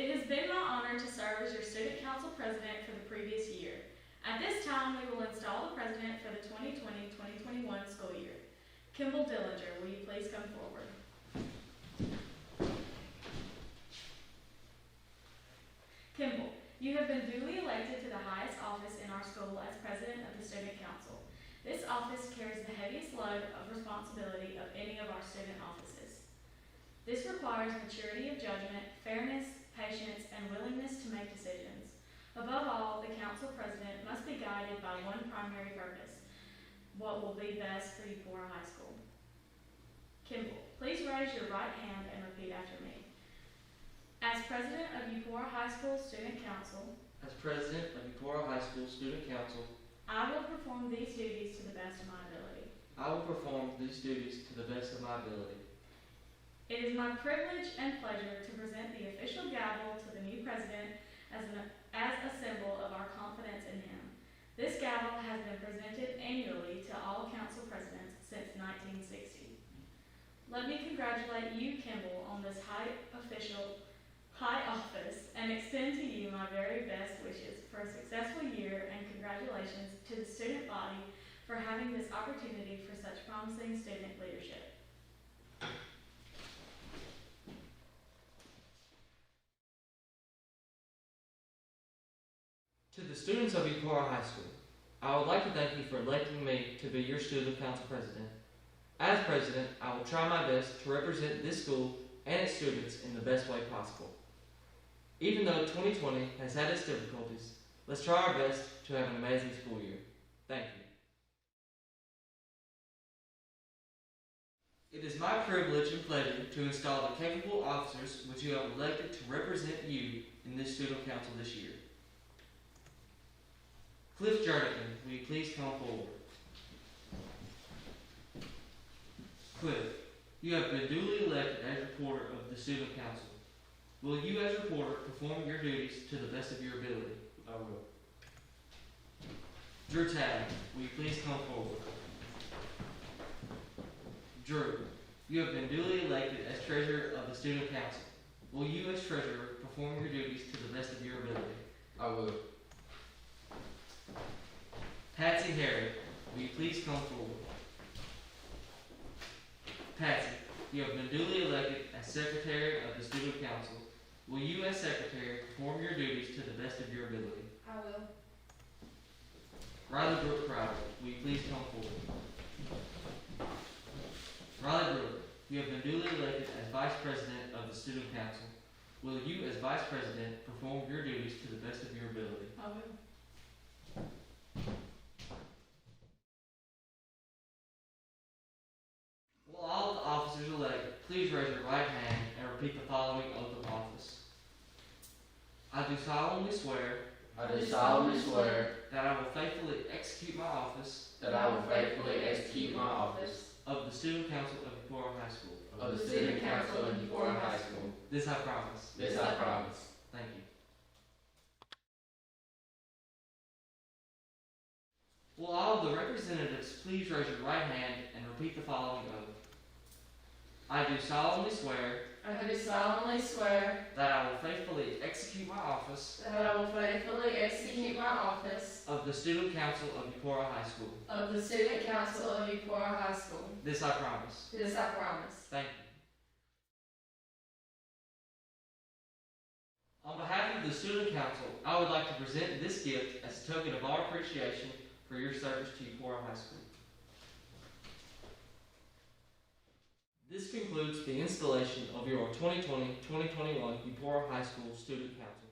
It has been my honor to serve as your Student Council President for the previous year. At this time, we will install the President for the 2020-2021 school year. Kimball Dillinger, will you please come forward? Kimball, you have been duly elected to the highest office in our school as President of the Student Council. This office carries the heaviest load of responsibility of any of our student offices. This requires maturity of judgment, fairness, patience, and willingness to make decisions. Above all, the council president must be guided by one primary purpose: what will be best for Eupora High School. Kimball, please raise your right hand and repeat after me. As president of Eupora High School Student Council, As president of Eupora High School Student Council, I will perform these duties to the best of my ability. I will perform these duties to the best of my ability. It is my privilege and pleasure to present the official gavel to the new president as a symbol of our confidence in him. This gavel has been presented annually to all council presidents since 1960. Let me congratulate you, Kimball, on this high office and extend to you my very best wishes for a successful year, and congratulations to the student body for having this opportunity for such promising student leadership. To the students of Eupora High School, I would like to thank you for electing me to be your Student Council President. As President, I will try my best to represent this school and its students in the best way possible. Even though 2020 has had its difficulties, let's try our best to have an amazing school year. Thank you. It is my privilege and pleasure to install the capable officers which you have elected to represent you in this Student Council this year. Cliff Jernigan, will you please come forward? Cliff, you have been duly elected as reporter of the Student Council. Will you as reporter perform your duties to the best of your ability? I will. Drew Taddy, will you please come forward? Drew, you have been duly elected as treasurer of the Student Council. Will you as treasurer perform your duties to the best of your ability? I will. Patsy Harry, will you please come forward? Patsy, you have been duly elected as secretary of the Student Council. Will you as secretary perform your duties to the best of your ability? I will. Riley Brooke Crowder, will you please come forward? Riley Brooke, you have been duly elected as vice president of the Student Council. Will you as vice president perform your duties to the best of your ability? I will. Will all the officers elected please raise your right hand and repeat the following oath of office. I do solemnly swear I do solemnly swear that I will faithfully execute my office that I will faithfully execute my office of the Student Council of Eupora High School. of the Student Council of Eupora High School. This I promise. This I promise. Thank you. Will all of the representatives please raise your right hand and repeat the following oath. I do solemnly swear I do solemnly swear that I will faithfully execute my office that I will faithfully execute my office of the Student Council of Eupora High School. of the Student Council of Eupora High School. This I promise. This I promise. Thank you. On behalf of the Student Council, I would like to present this gift as a token of our appreciation for your service to Eupora High School. This concludes the installation of your 2020-2021 Eupora High School Student Council.